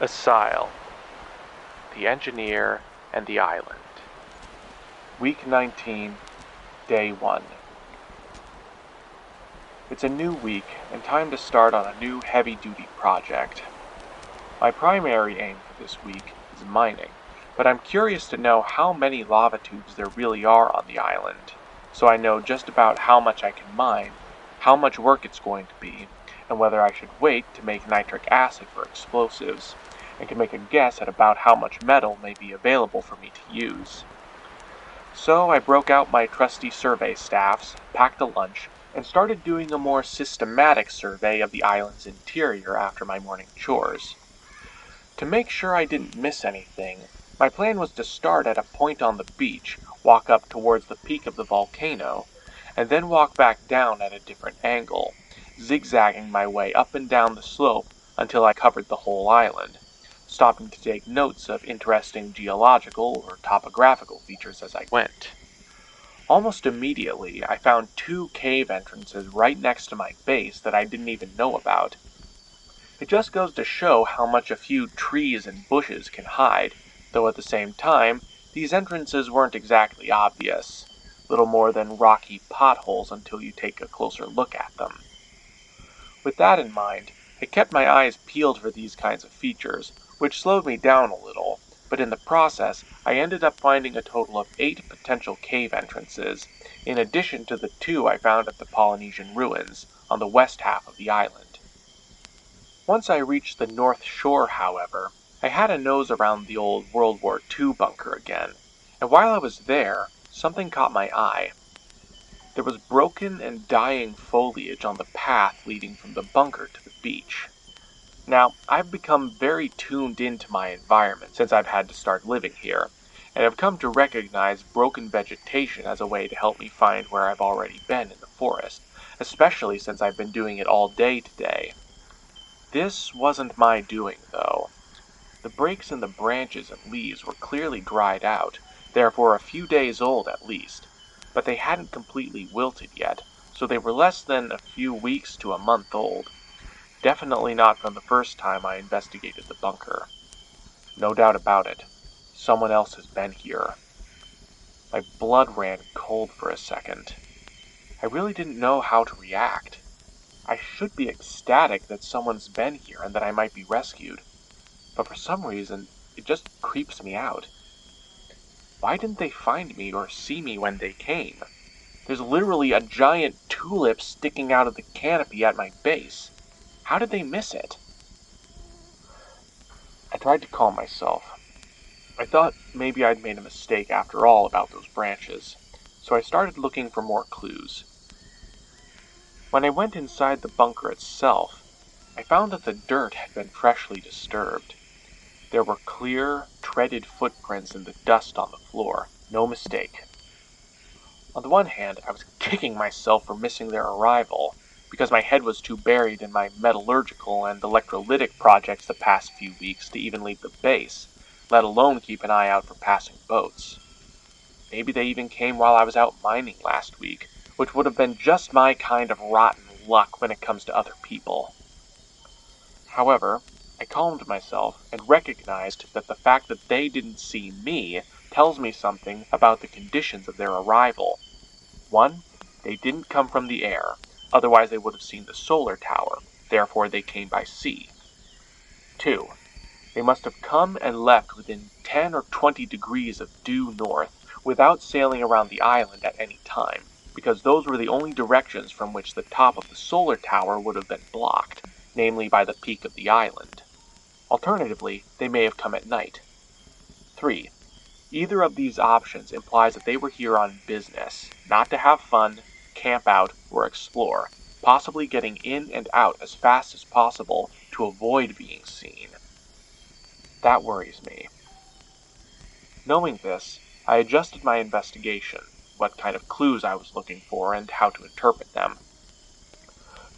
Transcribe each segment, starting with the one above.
Asyle, the Engineer, and the Island. Week 19, Day 1. It's a new week, and time to start on a new heavy-duty project. My primary aim for this week is mining, but I'm curious to know how many lava tubes there really are on the island, so I know just about how much I can mine, how much work it's going to be, and whether I should wait to make nitric acid for explosives, and can make a guess at about how much metal may be available for me to use. So I broke out my trusty survey staffs, packed a lunch, and started doing a more systematic survey of the island's interior after my morning chores. To make sure I didn't miss anything, my plan was to start at a point on the beach, walk up towards the peak of the volcano, and then walk back down at a different angle, zigzagging my way up and down the slope until I covered the whole island, stopping to take notes of interesting geological or topographical features as I went. Almost immediately, I found two cave entrances right next to my base that I didn't even know about. It just goes to show how much a few trees and bushes can hide, though at the same time, these entrances weren't exactly obvious, little more than rocky potholes until you take a closer look at them. With that in mind, I kept my eyes peeled for these kinds of features, which slowed me down a little, but in the process, I ended up finding a total of 8 potential cave entrances, in addition to the 2 I found at the Polynesian ruins, on the west half of the island. Once I reached the north shore, however, I had a nose around the old World War II bunker again, and while I was there, something caught my eye. There was broken and dying foliage on the path leading from the bunker to the beach. Now, I've become very tuned into my environment since I've had to start living here, and have come to recognize broken vegetation as a way to help me find where I've already been in the forest, especially since I've been doing it all day today. This wasn't my doing, though. The breaks in the branches and leaves were clearly dried out, therefore a few days old at least, but they hadn't completely wilted yet, so they were less than a few weeks to a month old. Definitely not from the first time I investigated the bunker. No doubt about it, someone else has been here. My blood ran cold for a second. I really didn't know how to react. I should be ecstatic that someone's been here and that I might be rescued, but for some reason, it just creeps me out. Why didn't they find me or see me when they came? There's literally a giant tulip sticking out of the canopy at my base. How did they miss it? I tried to calm myself. I thought maybe I'd made a mistake after all about those branches, so I started looking for more clues. When I went inside the bunker itself, I found that the dirt had been freshly disturbed. There were clear, treaded footprints in the dust on the floor. No mistake. On the one hand, I was kicking myself for missing their arrival, because my head was too buried in my metallurgical and electrolytic projects the past few weeks to even leave the base, let alone keep an eye out for passing boats. Maybe they even came while I was out mining last week, which would have been just my kind of rotten luck when it comes to other people. However, I calmed myself and recognized that the fact that they didn't see me tells me something about the conditions of their arrival. 1. They didn't come from the air, otherwise they would have seen the solar tower, therefore they came by sea. 2. They must have come and left within 10 or 20 degrees of due north, without sailing around the island at any time, because those were the only directions from which the top of the solar tower would have been blocked, namely by the peak of the island. Alternatively, they may have come at night. 3. Either of these options implies that they were here on business, not to have fun, camp out, or explore, possibly getting in and out as fast as possible to avoid being seen. That worries me. Knowing this, I adjusted my investigation, what kind of clues I was looking for, and how to interpret them.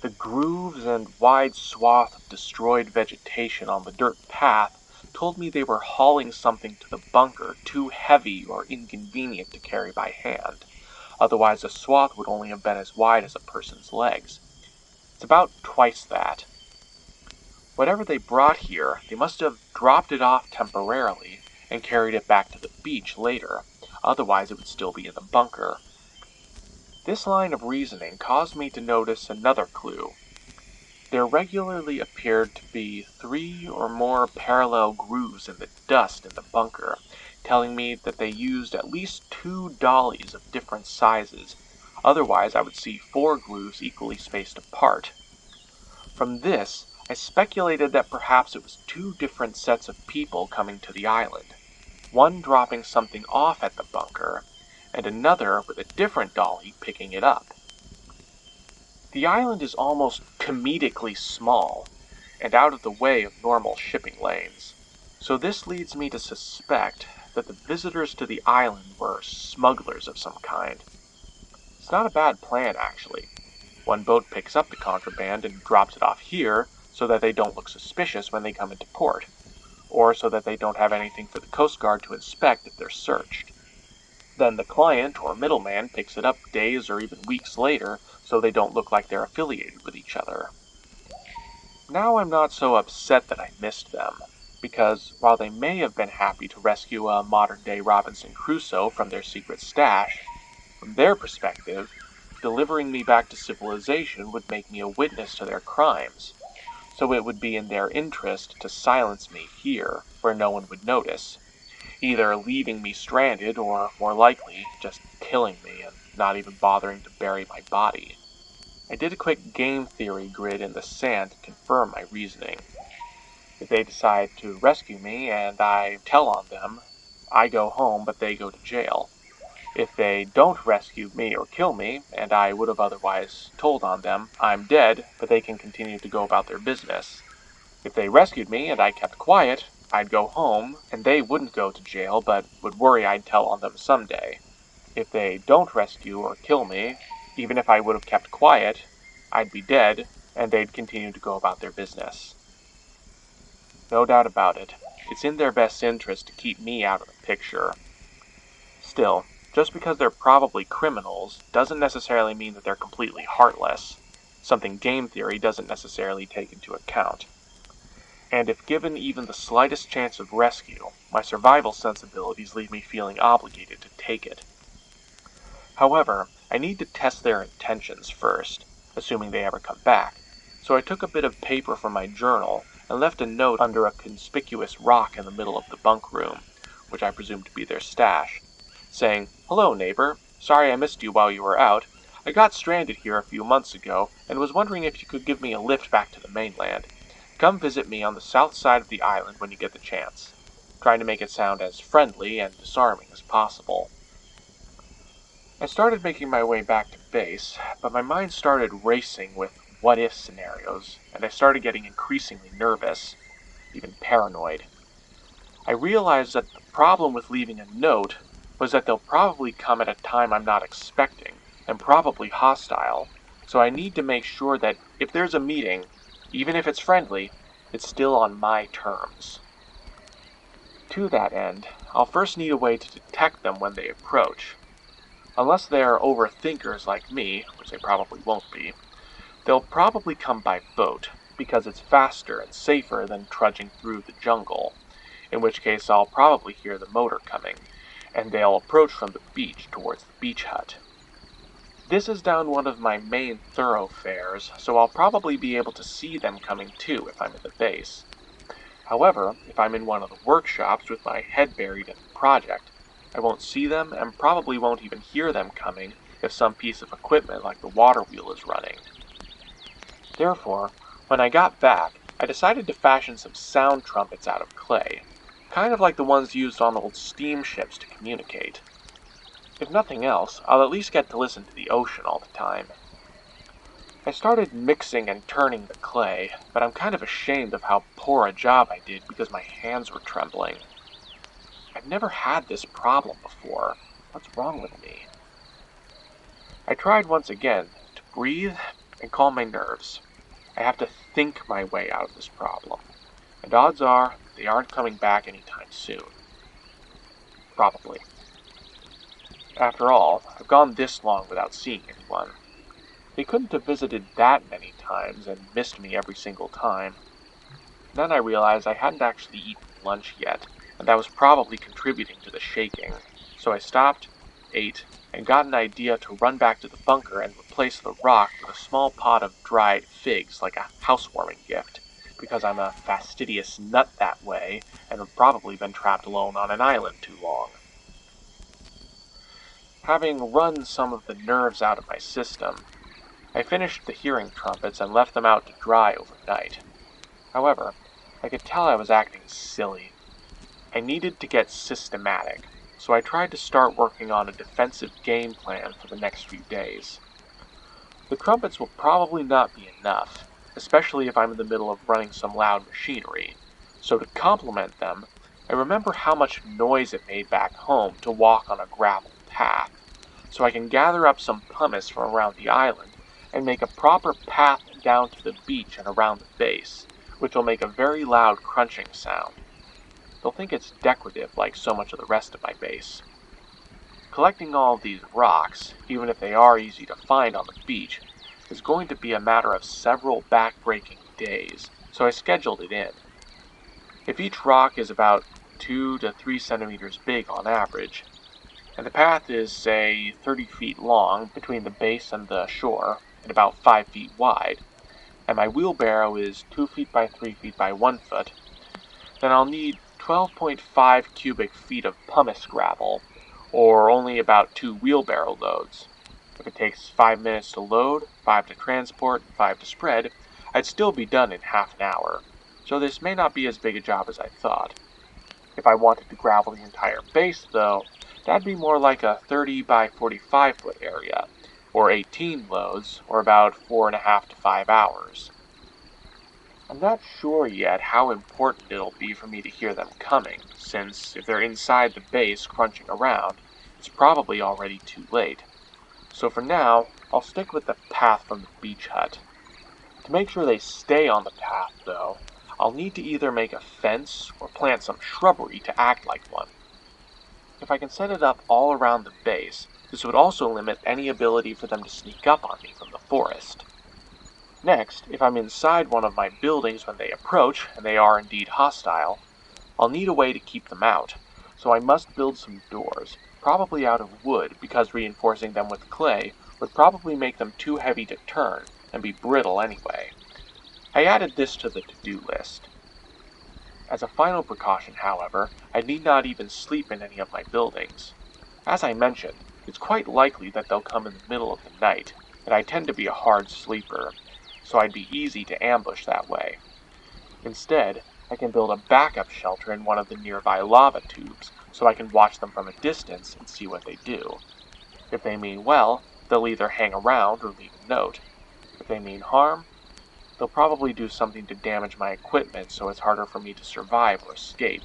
The grooves and wide swath of destroyed vegetation on the dirt path told me they were hauling something to the bunker too heavy or inconvenient to carry by hand. Otherwise, the swath would only have been as wide as a person's legs. It's about twice that. Whatever they brought here, they must have dropped it off temporarily and carried it back to the beach later, otherwise it would still be in the bunker. This line of reasoning caused me to notice another clue. There regularly appeared to be 3 or more parallel grooves in the dust in the bunker, telling me that they used at least 2 dollies of different sizes. Otherwise, I would see 4 grooves equally spaced apart. From this, I speculated that perhaps it was 2 different sets of people coming to the island, one dropping something off at the bunker, and another with a different dolly picking it up. The island is almost comedically small, and out of the way of normal shipping lanes, so this leads me to suspect that the visitors to the island were smugglers of some kind. It's not a bad plan, actually. One boat picks up the contraband and drops it off here so that they don't look suspicious when they come into port, or so that they don't have anything for the Coast Guard to inspect if they're searched. Then the client or middleman picks it up days or even weeks later so they don't look like they're affiliated with each other. Now I'm not so upset that I missed them, because while they may have been happy to rescue a modern-day Robinson Crusoe from their secret stash, from their perspective, delivering me back to civilization would make me a witness to their crimes, so it would be in their interest to silence me here, where no one would notice, either leaving me stranded or, more likely, just killing me and not even bothering to bury my body. I did a quick game theory grid in the sand to confirm my reasoning. If they decide to rescue me and I tell on them, I go home but they go to jail. If they don't rescue me or kill me, and I would have otherwise told on them, I'm dead, but they can continue to go about their business. If they rescued me and I kept quiet, I'd go home, and they wouldn't go to jail, but would worry I'd tell on them someday. If they don't rescue or kill me, even if I would have kept quiet, I'd be dead, and they'd continue to go about their business. No doubt about it, it's in their best interest to keep me out of the picture. Still, just because they're probably criminals doesn't necessarily mean that they're completely heartless, something game theory doesn't necessarily take into account. And if given even the slightest chance of rescue, my survival sensibilities leave me feeling obligated to take it. However, I need to test their intentions first, assuming they ever come back, so I took a bit of paper from my journal and left a note under a conspicuous rock in the middle of the bunk room, which I presumed to be their stash, saying, "Hello, neighbor. Sorry I missed you while you were out. I got stranded here a few months ago and was wondering if you could give me a lift back to the mainland. Come visit me on the south side of the island when you get the chance," trying to make it sound as friendly and disarming as possible. I started making my way back to base, but my mind started racing with what-if scenarios, and I started getting increasingly nervous, even paranoid. I realized that the problem with leaving a note was that they'll probably come at a time I'm not expecting, and probably hostile, so I need to make sure that if there's a meeting, even if it's friendly, it's still on my terms. To that end, I'll first need a way to detect them when they approach. Unless they're overthinkers like me, which they probably won't be, they'll probably come by boat, because it's faster and safer than trudging through the jungle, in which case I'll probably hear the motor coming, and they'll approach from the beach towards the beach hut. This is down one of my main thoroughfares, so I'll probably be able to see them coming too if I'm in the base. However, if I'm in one of the workshops with my head buried in the project, I won't see them and probably won't even hear them coming if some piece of equipment like the water wheel is running. Therefore, when I got back, I decided to fashion some sound trumpets out of clay, kind of like the ones used on old steamships to communicate. If nothing else, I'll at least get to listen to the ocean all the time. I started mixing and turning the clay, but I'm kind of ashamed of how poor a job I did because my hands were trembling. I've never had this problem before. What's wrong with me? I tried once again to breathe and calm my nerves. I have to think my way out of this problem, and odds are they aren't coming back anytime soon. Probably. After all, I've gone this long without seeing anyone. They couldn't have visited that many times and missed me every single time. Then I realized I hadn't actually eaten lunch yet, and that was probably contributing to the shaking. So I stopped, ate, and got an idea to run back to the bunker and replace the rock with a small pot of dried figs like a housewarming gift, because I'm a fastidious nut that way and have probably been trapped alone on an island too long. Having run some of the nerves out of my system, I finished the hearing trumpets and left them out to dry overnight. However, I could tell I was acting silly. I needed to get systematic, so I tried to start working on a defensive game plan for the next few days. The trumpets will probably not be enough, especially if I'm in the middle of running some loud machinery, so to complement them, I remember how much noise it made back home to walk on a gravel path, so I can gather up some pumice from around the island and make a proper path down to the beach and around the base, which will make a very loud crunching sound. They'll think it's decorative like so much of the rest of my base. Collecting all of these rocks, even if they are easy to find on the beach, is going to be a matter of several back-breaking days, so I scheduled it in. If each rock is about 2 to 3 centimeters big on average, and the path is, say, 30 feet long between the base and the shore, and about 5 feet wide, and my wheelbarrow is 2 feet by 3 feet by 1 foot, then I'll need 12.5 cubic feet of pumice gravel, or only about 2 wheelbarrow loads. If it takes 5 minutes to load, 5 to transport, and 5 to spread, I'd still be done in half an hour, so this may not be as big a job as I thought. If I wanted to gravel the entire base, though, that'd be more like a 30 by 45 foot area, or 18 loads, or about 4.5 to 5 hours. I'm not sure yet how important it'll be for me to hear them coming, since if they're inside the base crunching around, it's probably already too late. So for now, I'll stick with the path from the beach hut. To make sure they stay on the path, though, I'll need to either make a fence or plant some shrubbery to act like one. If I can set it up all around the base, this would also limit any ability for them to sneak up on me from the forest. Next, if I'm inside one of my buildings when they approach, and they are indeed hostile, I'll need a way to keep them out, so I must build some doors, probably out of wood because reinforcing them with clay would probably make them too heavy to turn and be brittle anyway. I added this to the to-do list. As a final precaution, however, I need not even sleep in any of my buildings. As I mentioned, it's quite likely that they'll come in the middle of the night, and I tend to be a hard sleeper, so I'd be easy to ambush that way. Instead, I can build a backup shelter in one of the nearby lava tubes, so I can watch them from a distance and see what they do. If they mean well, they'll either hang around or leave a note. If they mean harm, they'll probably do something to damage my equipment so it's harder for me to survive or escape,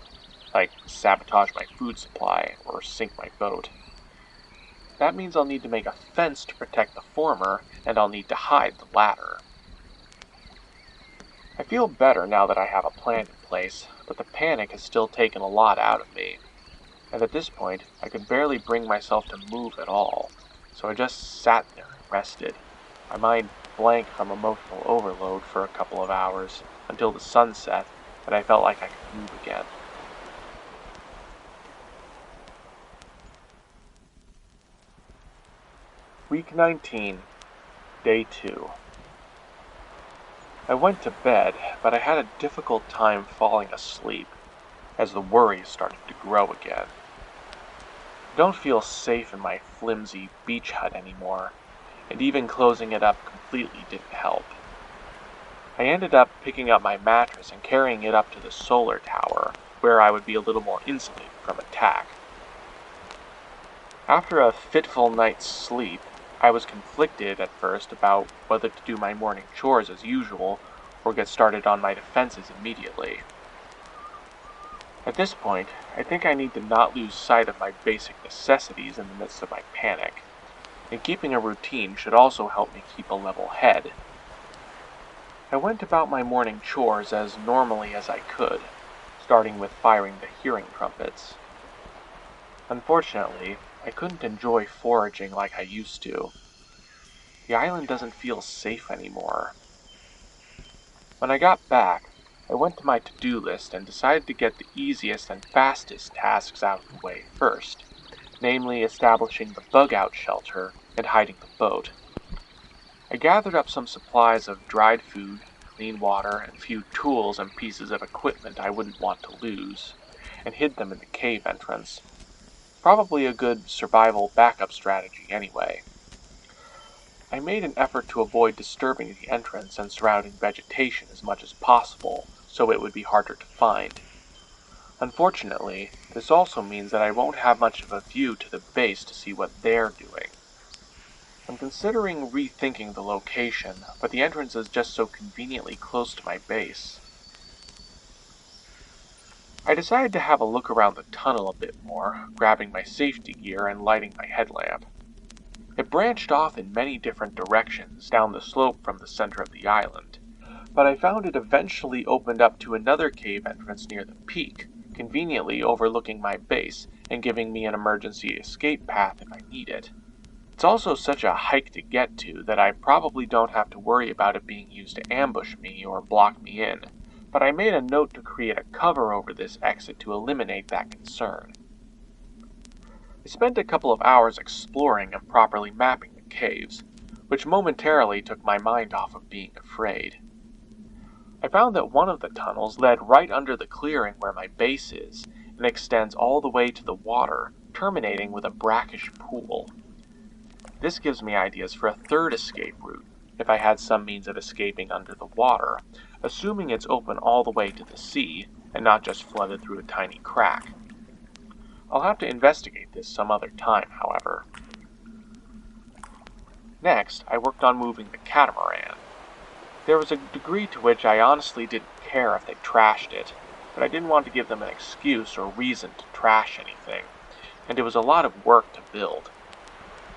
like sabotage my food supply or sink my boat. That means I'll need to make a fence to protect the former, and I'll need to hide the latter. I feel better now that I have a plan in place, but the panic has still taken a lot out of me. And at this point, I could barely bring myself to move at all, so I just sat there and rested, my mind blank from emotional overload for a couple of hours, until the sun set, and I felt like I could move again. Week 19, Day 2. I went to bed, but I had a difficult time falling asleep, as the worries started to grow again. I don't feel safe in my flimsy beach hut anymore, and even closing it up completely didn't help. I ended up picking up my mattress and carrying it up to the solar tower, where I would be a little more insulated from attack. After a fitful night's sleep, I was conflicted at first about whether to do my morning chores as usual or get started on my defenses immediately. At this point, I think I need to not lose sight of my basic necessities in the midst of my panic, and keeping a routine should also help me keep a level head. I went about my morning chores as normally as I could, starting with firing the hearing trumpets. Unfortunately, I couldn't enjoy foraging like I used to. The island doesn't feel safe anymore. When I got back, I went to my to-do list and decided to get the easiest and fastest tasks out of the way first, namely establishing the bug-out shelter and hiding the boat. I gathered up some supplies of dried food, clean water, and a few tools and pieces of equipment I wouldn't want to lose, and hid them in the cave entrance. Probably a good survival backup strategy anyway. I made an effort to avoid disturbing the entrance and surrounding vegetation as much as possible, so it would be harder to find. Unfortunately, this also means that I won't have much of a view to the base to see what they're doing. I'm considering rethinking the location, but the entrance is just so conveniently close to my base. I decided to have a look around the tunnel a bit more, grabbing my safety gear and lighting my headlamp. It branched off in many different directions down the slope from the center of the island, but I found it eventually opened up to another cave entrance near the peak, conveniently overlooking my base and giving me an emergency escape path if I need it. It's also such a hike to get to that I probably don't have to worry about it being used to ambush me or block me in, but I made a note to create a cover over this exit to eliminate that concern. I spent a couple of hours exploring and properly mapping the caves, which momentarily took my mind off of being afraid. I found that one of the tunnels led right under the clearing where my base is and extends all the way to the water, terminating with a brackish pool. This gives me ideas for a third escape route, if I had some means of escaping under the water, assuming it's open all the way to the sea, and not just flooded through a tiny crack. I'll have to investigate this some other time, however. Next, I worked on moving the catamaran. There was a degree to which I honestly didn't care if they trashed it, but I didn't want to give them an excuse or reason to trash anything, and it was a lot of work to build.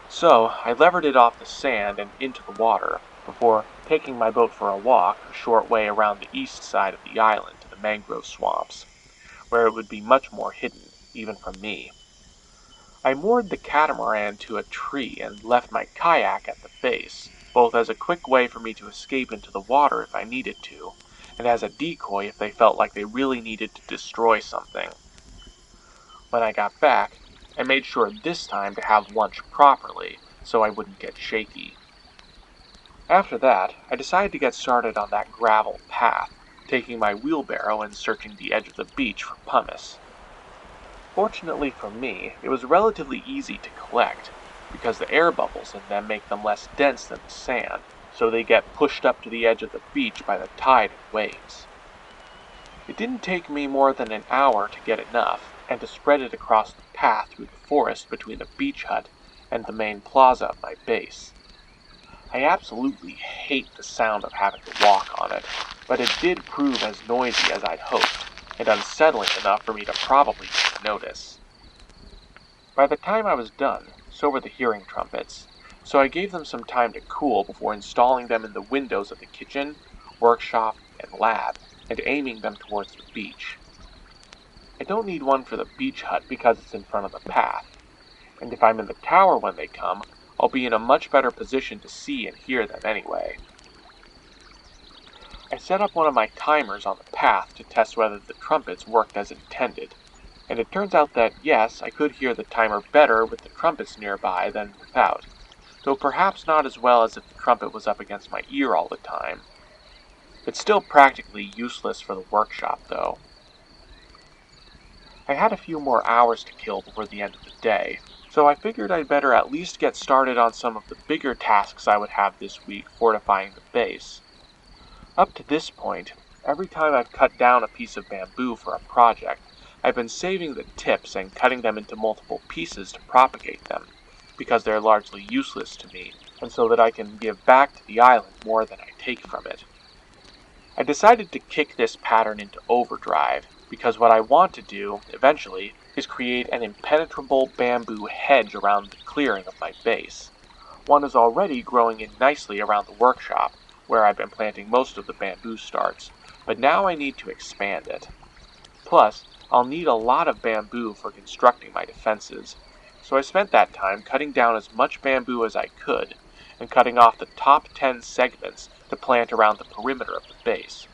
So, I levered it off the sand and into the water, before taking my boat for a walk a short way around the east side of the island to the mangrove swamps, where it would be much more hidden, even from me. I moored the catamaran to a tree and left my kayak at the base, both as a quick way for me to escape into the water if I needed to, and as a decoy if they felt like they really needed to destroy something. When I got back, I made sure this time to have lunch properly, so I wouldn't get shaky. After that, I decided to get started on that gravel path, taking my wheelbarrow and searching the edge of the beach for pumice. Fortunately for me, it was relatively easy to collect, because the air bubbles in them make them less dense than the sand, so they get pushed up to the edge of the beach by the tide and waves. It didn't take me more than an hour to get enough, and to spread it across the path through the forest between the beach hut and the main plaza of my base. I absolutely hate the sound of having to walk on it, but it did prove as noisy as I'd hoped, and unsettling enough for me to probably take notice. By the time I was done, so were the hearing trumpets, so I gave them some time to cool before installing them in the windows of the kitchen, workshop, and lab, and aiming them towards the beach. I don't need one for the beach hut because it's in front of the path, and if I'm in the tower when they come, I'll be in a much better position to see and hear them anyway. I set up one of my timers on the path to test whether the trumpets worked as intended, and it turns out that yes, I could hear the timer better with the trumpets nearby than without, though perhaps not as well as if the trumpet was up against my ear all the time. It's still practically useless for the workshop, though. I had a few more hours to kill before the end of the day, so I figured I'd better at least get started on some of the bigger tasks I would have this week fortifying the base. Up to this point, every time I've cut down a piece of bamboo for a project, I've been saving the tips and cutting them into multiple pieces to propagate them, because they're largely useless to me, and so that I can give back to the island more than I take from it. I decided to kick this pattern into overdrive, because what I want to do, eventually, is create an impenetrable bamboo hedge around the clearing of my base. One is already growing in nicely around the workshop, where I've been planting most of the bamboo starts, but now I need to expand it. Plus, I'll need a lot of bamboo for constructing my defenses, so I spent that time cutting down as much bamboo as I could, and cutting off the top 10 segments to plant around the perimeter of the base.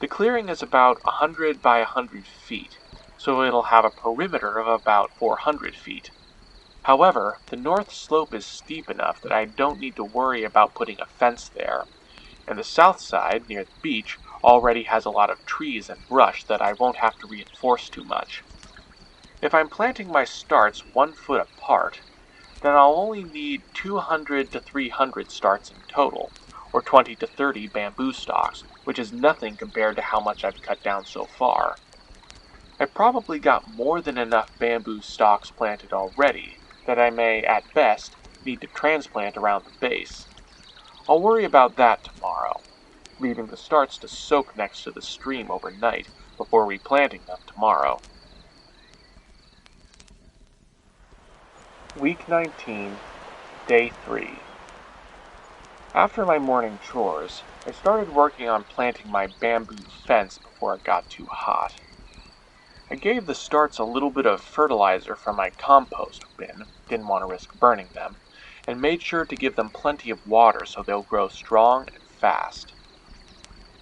The clearing is about 100 by 100 feet, so it'll have a perimeter of about 400 feet. However, the north slope is steep enough that I don't need to worry about putting a fence there, and the south side, near the beach, already has a lot of trees and brush that I won't have to reinforce too much. If I'm planting my starts 1 foot apart, then I'll only need 200 to 300 starts in total, or 20 to 30 bamboo stalks, which is nothing compared to how much I've cut down so far. I probably got more than enough bamboo stalks planted already that I may, at best, need to transplant around the base. I'll worry about that tomorrow, leaving the starts to soak next to the stream overnight before replanting them tomorrow. Week 19, Day 3. After my morning chores, I started working on planting my bamboo fence before it got too hot. I gave the starts a little bit of fertilizer from my compost bin, didn't want to risk burning them, and made sure to give them plenty of water so they'll grow strong and fast.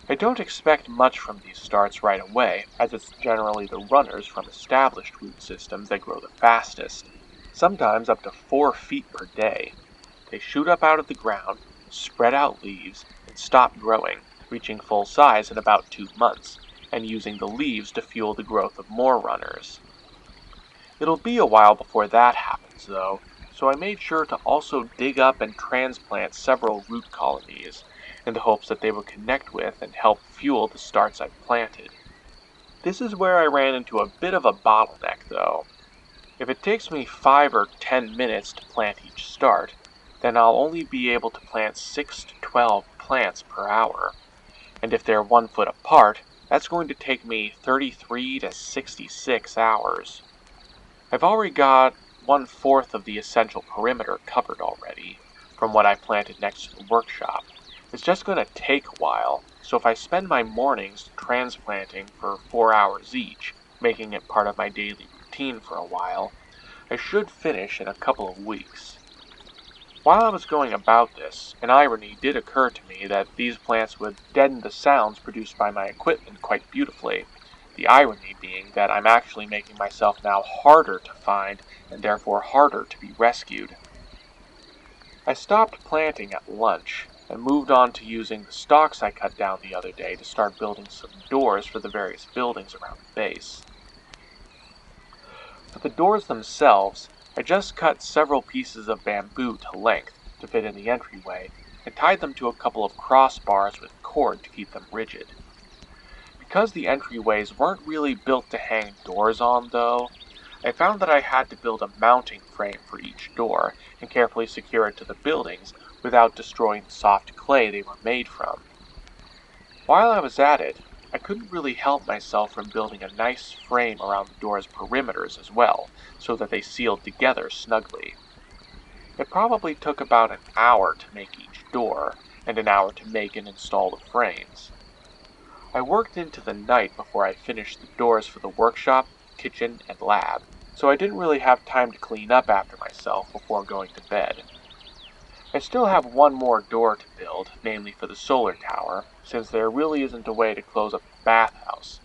I don't expect much from these starts right away, as it's generally the runners from established root systems that grow the fastest, sometimes up to 4 feet per day. They shoot up out of the ground, spread out leaves, and stop growing, reaching full size in about 2 months, and using the leaves to fuel the growth of more runners. It'll be a while before that happens, though, so I made sure to also dig up and transplant several root colonies, in the hopes that they would connect with and help fuel the starts I've planted. This is where I ran into a bit of a bottleneck, though. If it takes me 5 or 10 minutes to plant each start, then I'll only be able to plant 6 to 12 plants per hour. And if they're 1 foot apart, that's going to take me 33 to 66 hours. I've already got 1/4 of the essential perimeter covered already, from what I planted next to the workshop. It's just going to take a while, so if I spend my mornings transplanting for 4 hours each, making it part of my daily routine for a while, I should finish in a couple of weeks. While I was going about this, an irony did occur to me that these plants would deaden the sounds produced by my equipment quite beautifully, the irony being that I'm actually making myself now harder to find and therefore harder to be rescued. I stopped planting at lunch and moved on to using the stalks I cut down the other day to start building some doors for the various buildings around the base. For the doors themselves, I just cut several pieces of bamboo to length to fit in the entryway and tied them to a couple of crossbars with cord to keep them rigid. Because the entryways weren't really built to hang doors on, though, I found that I had to build a mounting frame for each door and carefully secure it to the buildings without destroying the soft clay they were made from. While I was at it, I couldn't really help myself from building a nice frame around the door's perimeters as well, so that they sealed together snugly. It probably took about an hour to make each door, and an hour to make and install the frames. I worked into the night before I finished the doors for the workshop, kitchen, and lab, so I didn't really have time to clean up after myself before going to bed. I still have one more door to build, namely for the solar tower, since there really isn't a way to close up the bathhouse.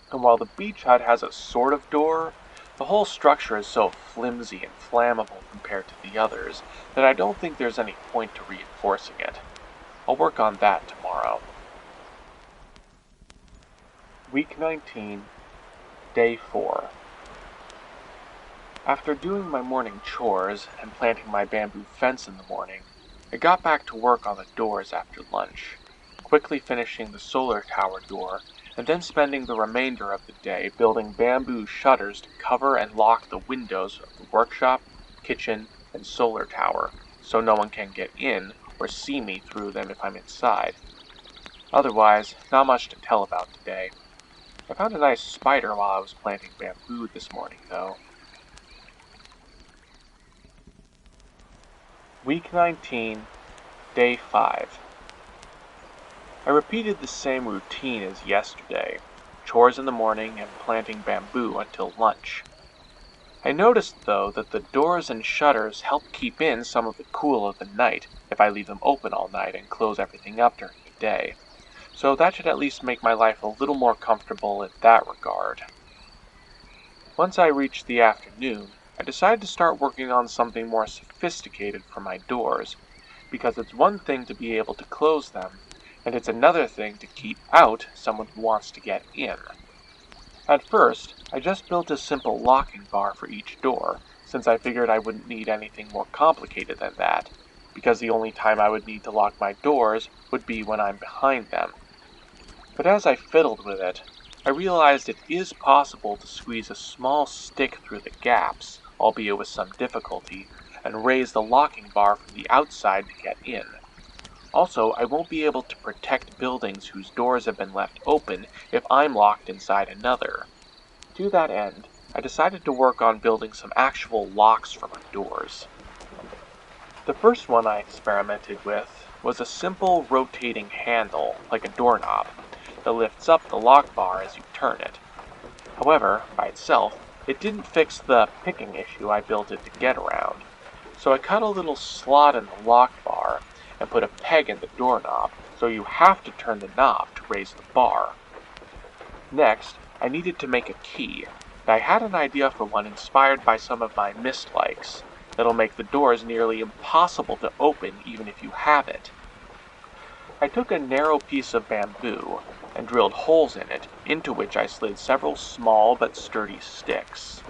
And while the beach hut has a sort of door, the whole structure is so flimsy and flammable compared to the others that I don't think there's any point to reinforcing it. I'll work on that tomorrow. Week 19, Day 4. After doing my morning chores and planting my bamboo fence in the morning, I got back to work on the doors after lunch, quickly finishing the solar tower door and then spending the remainder of the day building bamboo shutters to cover and lock the windows of the workshop, kitchen, and solar tower so no one can get in or see me through them if I'm inside. Otherwise, not much to tell about today. I found a nice spider while I was planting bamboo this morning, though. Week 19, Day 5. I repeated the same routine as yesterday, chores in the morning and planting bamboo until lunch. I noticed, though, that the doors and shutters help keep in some of the cool of the night if I leave them open all night and close everything up during the day, so that should at least make my life a little more comfortable in that regard. Once I reached the afternoon, I decided to start working on something more sophisticated for my doors, because it's one thing to be able to close them, and it's another thing to keep out someone who wants to get in. At first, I just built a simple locking bar for each door, since I figured I wouldn't need anything more complicated than that, because the only time I would need to lock my doors would be when I'm behind them. But as I fiddled with it, I realized it is possible to squeeze a small stick through the gaps, albeit with some difficulty, and raise the locking bar from the outside to get in. Also, I won't be able to protect buildings whose doors have been left open if I'm locked inside another. To that end, I decided to work on building some actual locks for my doors. The first one I experimented with was a simple rotating handle, like a doorknob, that lifts up the lock bar as you turn it. However, by itself, it didn't fix the picking issue I built it to get around. So I cut a little slot in the lock bar and put a peg in the doorknob, so you have to turn the knob to raise the bar. Next, I needed to make a key, and I had an idea for one inspired by some of my mist likes that'll make the doors nearly impossible to open even if you have it. I took a narrow piece of bamboo and drilled holes in it, into which I slid several small but sturdy sticks.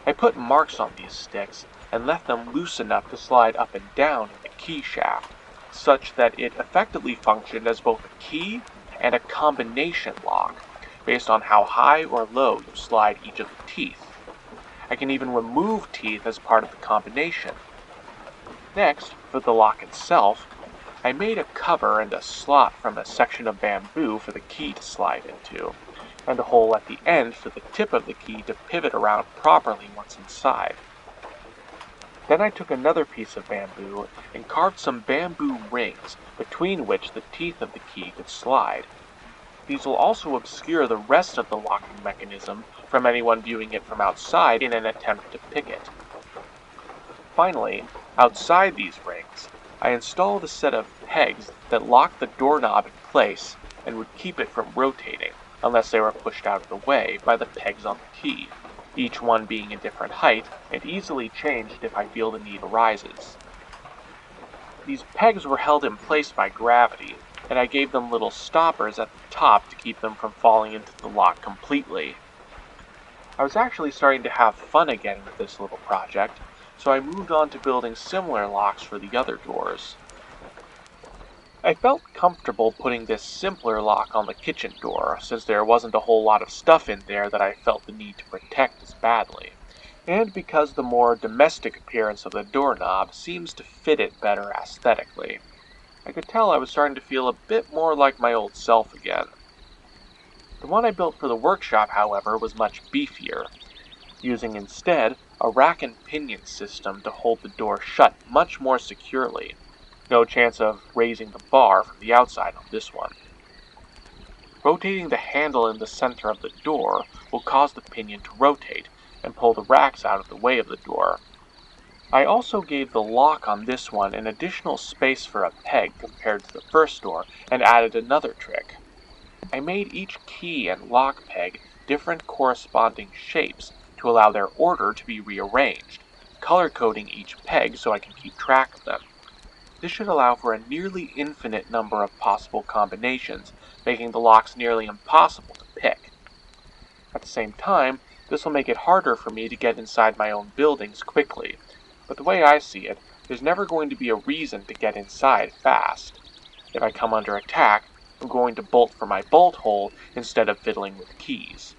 I put marks on these sticks and left them loose enough to slide up and down in the key shaft, such that it effectively functioned as both a key and a combination lock, based on how high or low you slide each of the teeth. I can even remove teeth as part of the combination. Next, for the lock itself, I made a cover and a slot from a section of bamboo for the key to slide into, and a hole at the end for the tip of the key to pivot around properly once inside. Then I took another piece of bamboo and carved some bamboo rings between which the teeth of the key could slide. These will also obscure the rest of the locking mechanism from anyone viewing it from outside in an attempt to pick it. Finally, outside these rings, I installed a set of pegs that locked the doorknob in place and would keep it from rotating unless they were pushed out of the way by the pegs on the key, each one being a different height and easily changed if I feel the need arises. These pegs were held in place by gravity, and I gave them little stoppers at the top to keep them from falling into the lock completely. I was actually starting to have fun again with this little project, so I moved on to building similar locks for the other doors. I felt comfortable putting this simpler lock on the kitchen door, since there wasn't a whole lot of stuff in there that I felt the need to protect as badly, and because the more domestic appearance of the doorknob seems to fit it better aesthetically. I could tell I was starting to feel a bit more like my old self again. The one I built for the workshop, however, was much beefier, using instead a rack and pinion system to hold the door shut much more securely. No chance of raising the bar from the outside on this one. Rotating the handle in the center of the door will cause the pinion to rotate and pull the racks out of the way of the door. I also gave the lock on this one an additional space for a peg compared to the first door and added another trick. I made each key and lock peg different corresponding shapes to allow their order to be rearranged, color-coding each peg so I can keep track of them. This should allow for a nearly infinite number of possible combinations, making the locks nearly impossible to pick. At the same time, this will make it harder for me to get inside my own buildings quickly, but the way I see it, there's never going to be a reason to get inside fast. If I come under attack, I'm going to bolt for my bolt hole instead of fiddling with keys.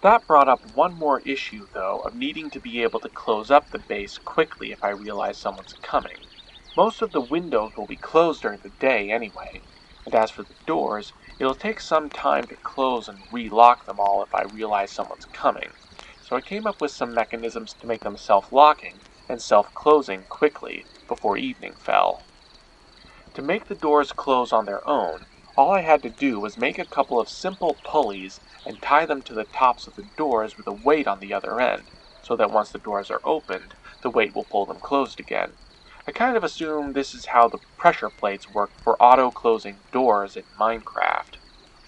That brought up one more issue, though, of needing to be able to close up the base quickly if I realize someone's coming. Most of the windows will be closed during the day anyway, and as for the doors, it'll take some time to close and relock them all if I realize someone's coming, so I came up with some mechanisms to make them self-locking and self-closing quickly before evening fell. To make the doors close on their own, all I had to do was make a couple of simple pulleys and tie them to the tops of the doors with a weight on the other end, so that once the doors are opened, the weight will pull them closed again. I kind of assume this is how the pressure plates work for auto-closing doors in Minecraft.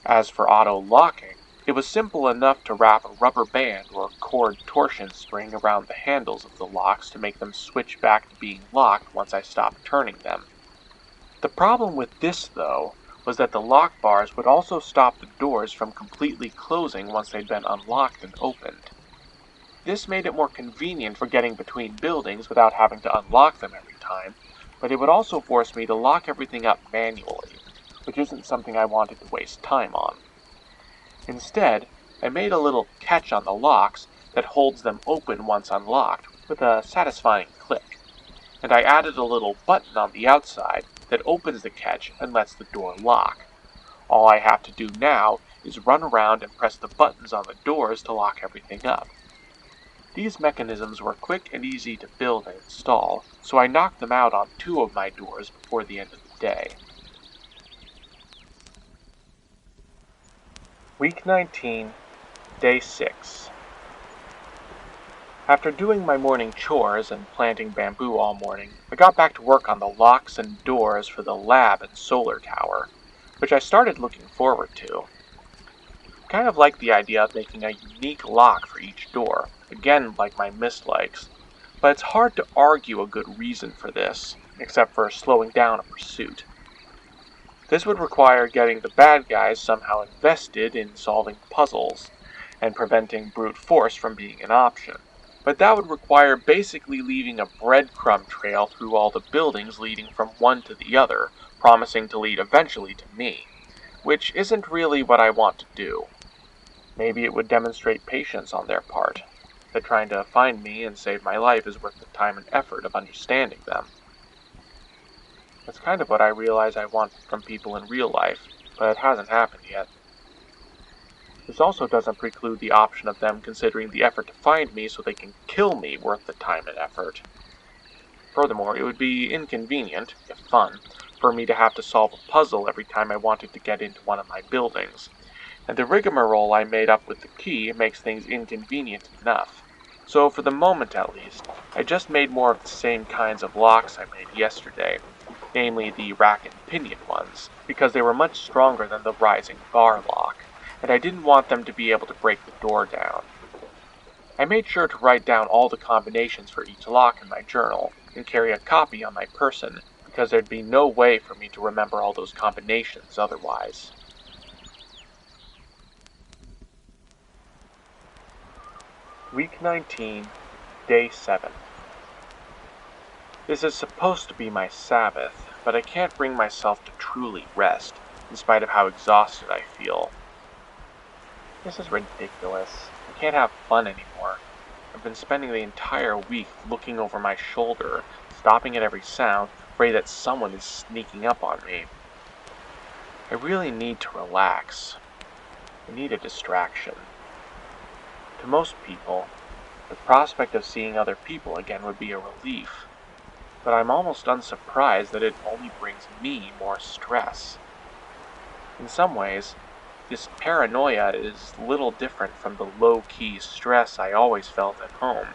As for auto-locking, it was simple enough to wrap a rubber band or cord torsion spring around the handles of the locks to make them switch back to being locked once I stopped turning them. The problem with this, though, was that the lock bars would also stop the doors from completely closing once they'd been unlocked and opened. This made it more convenient for getting between buildings without having to unlock them every time, but it would also force me to lock everything up manually, which isn't something I wanted to waste time on. Instead, I made a little catch on the locks that holds them open once unlocked with a satisfying click, and I added a little button on the outside that opens the catch and lets the door lock. All I have to do now is run around and press the buttons on the doors to lock everything up. These mechanisms were quick and easy to build and install, so I knocked them out on 2 of my doors before the end of the day. Week 19, Day 6. After doing my morning chores and planting bamboo all morning, I got back to work on the locks and doors for the lab and solar tower, which I started looking forward to. I kind of like the idea of making a unique lock for each door, again like my mislikes, but it's hard to argue a good reason for this, except for slowing down a pursuit. This would require getting the bad guys somehow invested in solving puzzles, and preventing brute force from being an option. But that would require basically leaving a breadcrumb trail through all the buildings leading from one to the other, promising to lead eventually to me, which isn't really what I want to do. Maybe it would demonstrate patience on their part, that trying to find me and save my life is worth the time and effort of understanding them. That's kind of what I realize I want from people in real life, but it hasn't happened yet. This also doesn't preclude the option of them considering the effort to find me so they can kill me worth the time and effort. Furthermore, it would be inconvenient, if fun, for me to have to solve a puzzle every time I wanted to get into one of my buildings, and the rigmarole I made up with the key makes things inconvenient enough. So for the moment at least, I just made more of the same kinds of locks I made yesterday, namely the rack and pinion ones, because they were much stronger than the rising bar lock, and I didn't want them to be able to break the door down. I made sure to write down all the combinations for each lock in my journal, and carry a copy on my person, because there'd be no way for me to remember all those combinations otherwise. Week 19, Day 7. This is supposed to be my Sabbath, but I can't bring myself to truly rest, in spite of how exhausted I feel. This is ridiculous. I can't have fun anymore. I've been spending the entire week looking over my shoulder, stopping at every sound, afraid that someone is sneaking up on me. I really need to relax. I need a distraction. To most people, the prospect of seeing other people again would be a relief, but I'm almost unsurprised that it only brings me more stress. In some ways, this paranoia is little different from the low-key stress I always felt at home,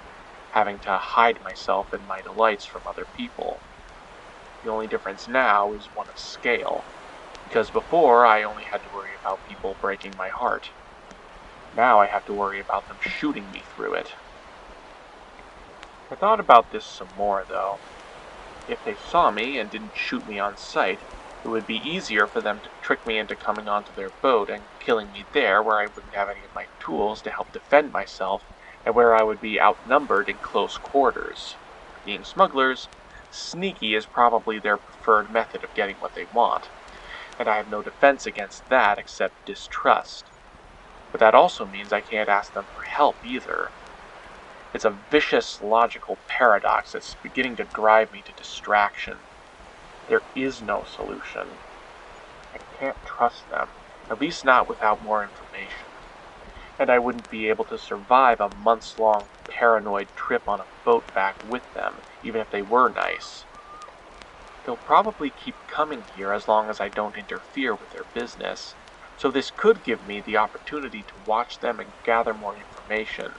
having to hide myself and my delights from other people. The only difference now is one of scale, because before I only had to worry about people breaking my heart. Now I have to worry about them shooting me through it. I thought about this some more, though. If they saw me and didn't shoot me on sight, it would be easier for them to trick me into coming onto their boat and killing me there where I wouldn't have any of my tools to help defend myself, and where I would be outnumbered in close quarters. Being smugglers, sneaky is probably their preferred method of getting what they want, and I have no defense against that except distrust. But that also means I can't ask them for help either. It's a vicious logical paradox that's beginning to drive me to distraction. There is no solution. I can't trust them, at least not without more information. And I wouldn't be able to survive a months-long paranoid trip on a boat back with them, even if they were nice. They'll probably keep coming here as long as I don't interfere with their business, so this could give me the opportunity to watch them and gather more information.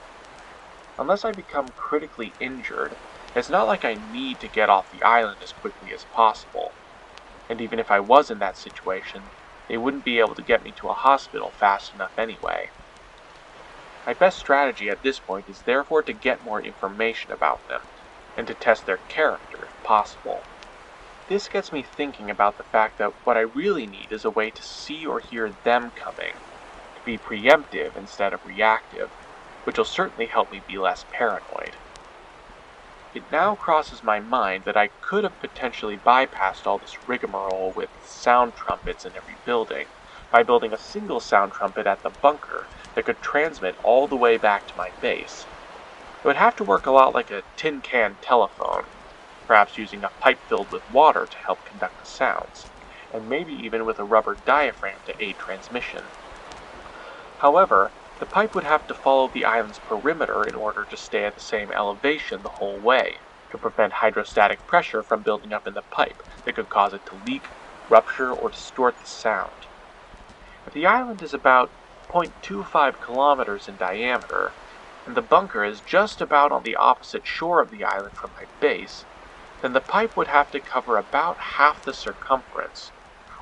Unless I become critically injured, It's not like I need to get off the island as quickly as possible, and even if I was in that situation, they wouldn't be able to get me to a hospital fast enough anyway. My best strategy at this point is therefore to get more information about them, and to test their character if possible. This gets me thinking about the fact that what I really need is a way to see or hear them coming, to be preemptive instead of reactive, which will certainly help me be less paranoid. It now crosses my mind that I could have potentially bypassed all this rigmarole with sound trumpets in every building by building a single sound trumpet at the bunker that could transmit all the way back to my base. It would have to work a lot like a tin can telephone, perhaps using a pipe filled with water to help conduct the sounds, and maybe even with a rubber diaphragm to aid transmission. However, the pipe would have to follow the island's perimeter in order to stay at the same elevation the whole way, to prevent hydrostatic pressure from building up in the pipe that could cause it to leak, rupture, or distort the sound. If the island is about 0.25 kilometers in diameter, and the bunker is just about on the opposite shore of the island from my base, then the pipe would have to cover about half the circumference,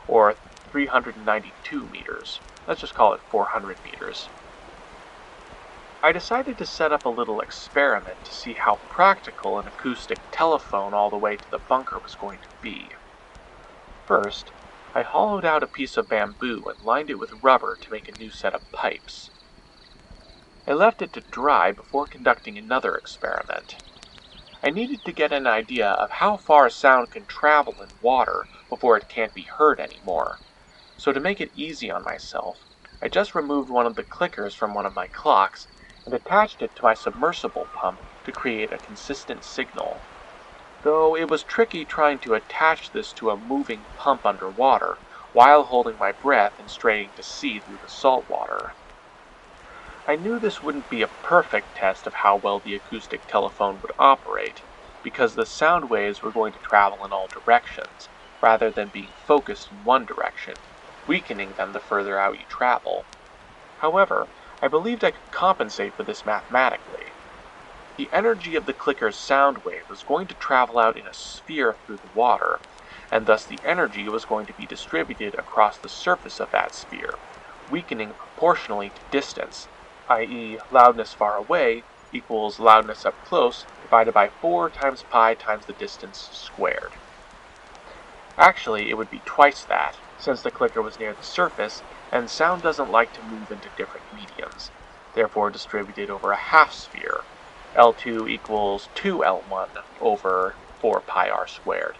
or 392 meters. Let's just call it 400 meters. I decided to set up a little experiment to see how practical an acoustic telephone all the way to the bunker was going to be. First, I hollowed out a piece of bamboo and lined it with rubber to make a new set of pipes. I left it to dry before conducting another experiment. I needed to get an idea of how far sound can travel in water before it can't be heard anymore. So to make it easy on myself, I just removed one of the clickers from one of my clocks and attached it to my submersible pump to create a consistent signal. Though it was tricky trying to attach this to a moving pump underwater while holding my breath and straining to see through the salt water. I knew this wouldn't be a perfect test of how well the acoustic telephone would operate, because the sound waves were going to travel in all directions, rather than being focused in one direction, weakening them the further out you travel. However, I believed I could compensate for this mathematically. The energy of the clicker's sound wave was going to travel out in a sphere through the water, and thus the energy was going to be distributed across the surface of that sphere, weakening proportionally to distance, i.e. loudness far away equals loudness up close divided by 4 times pi times the distance squared. Actually, it would be twice that, since the clicker was near the surface, and sound doesn't like to move into different mediums, therefore distributed over a half sphere. L2 equals 2L1 over 4 pi r squared.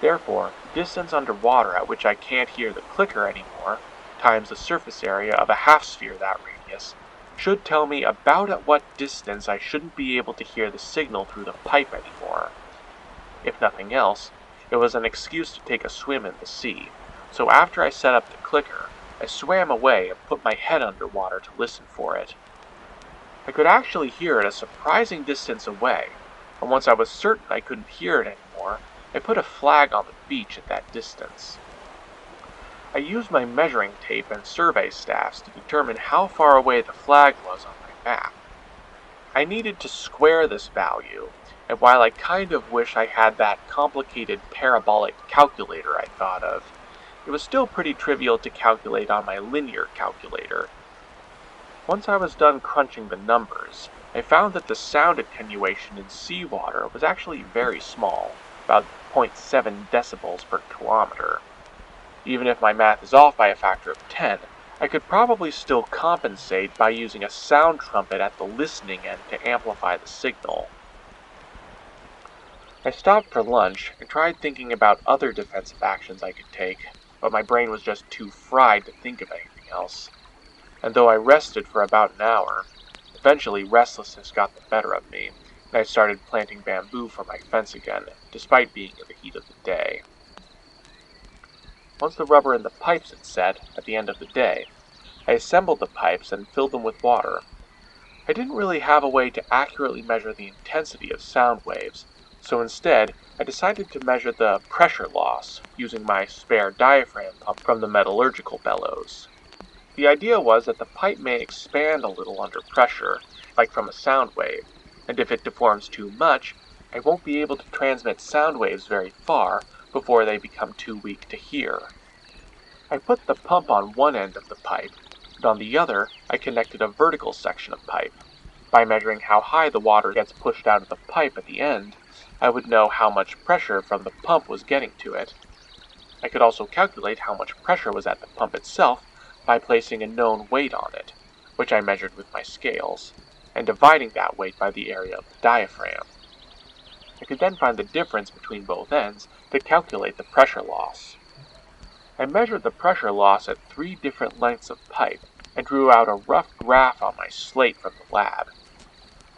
Therefore, the distance underwater at which I can't hear the clicker anymore, times the surface area of a half sphere that radius, should tell me about at what distance I shouldn't be able to hear the signal through the pipe anymore. If nothing else, it was an excuse to take a swim in the sea, so after I set up the clicker, I swam away and put my head underwater to listen for it. I could actually hear it a surprising distance away, and once I was certain I couldn't hear it anymore, I put a flag on the beach at that distance. I used my measuring tape and survey staffs to determine how far away the flag was on my map. I needed to square this value, and while I kind of wish I had that complicated parabolic calculator I thought of, it was still pretty trivial to calculate on my linear calculator. Once I was done crunching the numbers, I found that the sound attenuation in seawater was actually very small, about 0.7 decibels per kilometer. Even if my math is off by a factor of 10, I could probably still compensate by using a sound trumpet at the listening end to amplify the signal. I stopped for lunch and tried thinking about other defensive actions I could take, but my brain was just too fried to think of anything else. And though I rested for about an hour, eventually restlessness got the better of me, and I started planting bamboo for my fence again, despite being in the heat of the day. Once the rubber in the pipes had set, at the end of the day, I assembled the pipes and filled them with water. I didn't really have a way to accurately measure the intensity of sound waves, so instead, I decided to measure the pressure loss using my spare diaphragm pump from the metallurgical bellows. The idea was that the pipe may expand a little under pressure, like from a sound wave, and if it deforms too much, I won't be able to transmit sound waves very far before they become too weak to hear. I put the pump on one end of the pipe, and on the other I connected a vertical section of pipe. By measuring how high the water gets pushed out of the pipe at the end, I would know how much pressure from the pump was getting to it. I could also calculate how much pressure was at the pump itself by placing a known weight on it, which I measured with my scales, and dividing that weight by the area of the diaphragm. I could then find the difference between both ends to calculate the pressure loss. I measured the pressure loss at 3 different lengths of pipe and drew out a rough graph on my slate from the lab.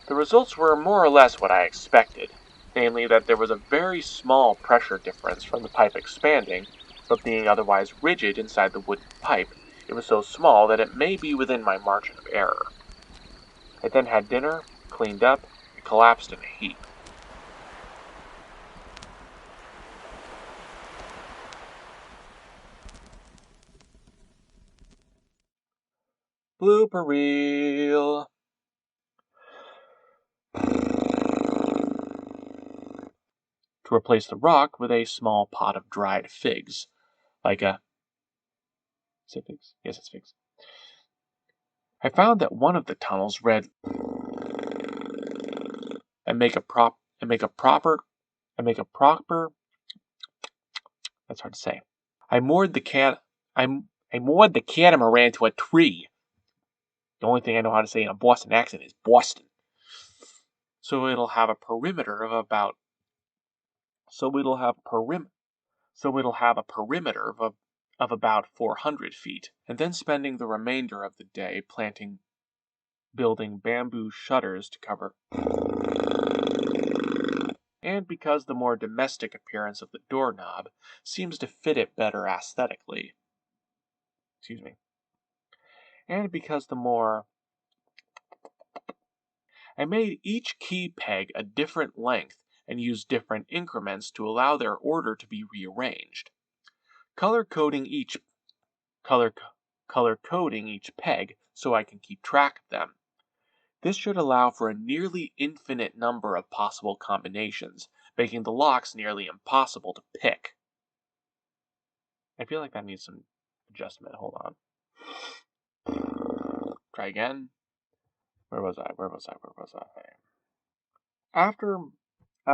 The results were more or less what I expected, namely that there was a very small pressure difference from the pipe expanding, but being otherwise rigid inside the wooden pipe, it was so small that it may be within my margin of error. I then had dinner, cleaned up, and collapsed in a heap. Blooper Reel! To replace the rock with a small pot of dried figs, like a... Is it figs? Yes, it's figs. I found that one of the tunnels read and make a proper that's hard to say. I moored the catamaran to a tree. The only thing I know how to say in a Boston accent is Boston. So it'll have a perimeter of about about 400 feet, and then spending the remainder of the day building bamboo shutters to cover. And because the more domestic appearance of the doorknob seems to fit it better aesthetically. Excuse me. And because I made each key peg a different length and used different increments to allow their order to be rearranged. Color coding each peg so I can keep track of them. This should allow for a nearly infinite number of possible combinations, making the locks nearly impossible to pick. I feel like that needs some adjustment. Hold on. Try again. Where was I? After Oh,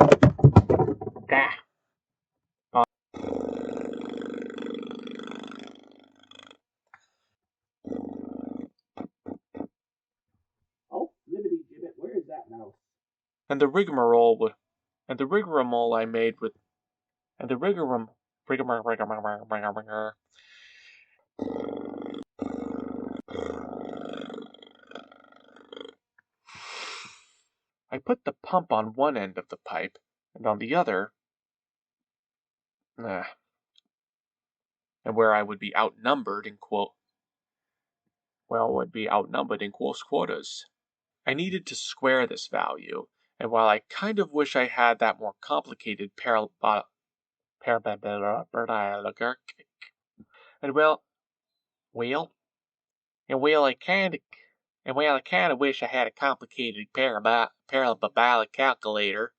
libbity gibbet, where is that mouse? And the rigmarole I made with and the rigarum I put the pump on one end of the pipe, and on the other, and where I would be outnumbered in close quarters. I needed to square this value, and while I kind of wish I had that more complicated and I kind of wish I had a complicated parabolic calculator.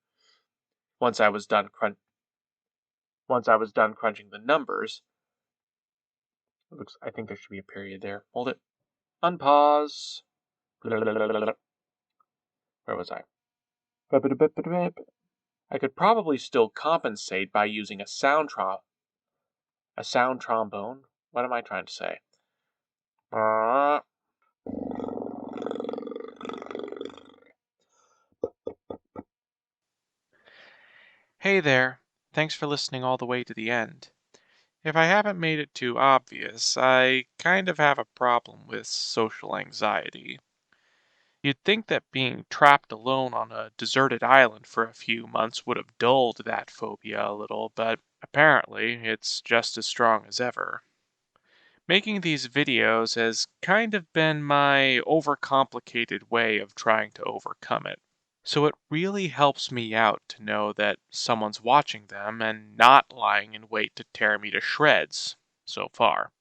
Once I was done crunching the numbers. I think there should be a period there. Hold it. Unpause. Where was I? I could probably still compensate by using a sound trombone. What am I trying to say? Hey there. Thanks for listening all the way to the end. If I haven't made it too obvious, I kind of have a problem with social anxiety. You'd think that being trapped alone on a deserted island for a few months would have dulled that phobia a little, but apparently it's just as strong as ever. Making these videos has kind of been my overcomplicated way of trying to overcome it. So it really helps me out to know that someone's watching them and not lying in wait to tear me to shreds, so far.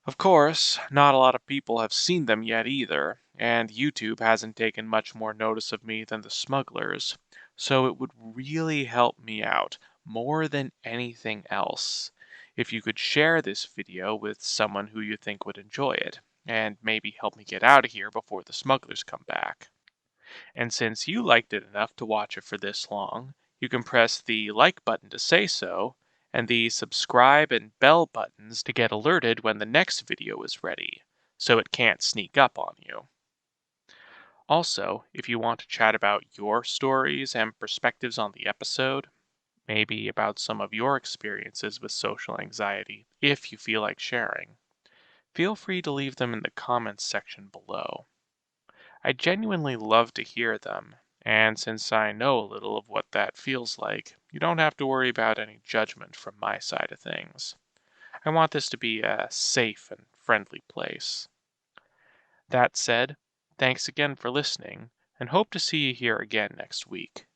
Of course, not a lot of people have seen them yet either, and YouTube hasn't taken much more notice of me than the smugglers, So it would really help me out more than anything else if you could share this video with someone who you think would enjoy it, and maybe help me get out of here before the smugglers come back. And since you liked it enough to watch it for this long, you can press the like button to say so, and the subscribe and bell buttons to get alerted when the next video is ready, so it can't sneak up on you. Also, if you want to chat about your stories and perspectives on the episode, maybe about some of your experiences with social anxiety, if you feel like sharing, feel free to leave them in the comments section below. I genuinely love to hear them, and since I know a little of what that feels like, you don't have to worry about any judgment from my side of things. I want this to be a safe and friendly place. That said, thanks again for listening, and hope to see you here again next week.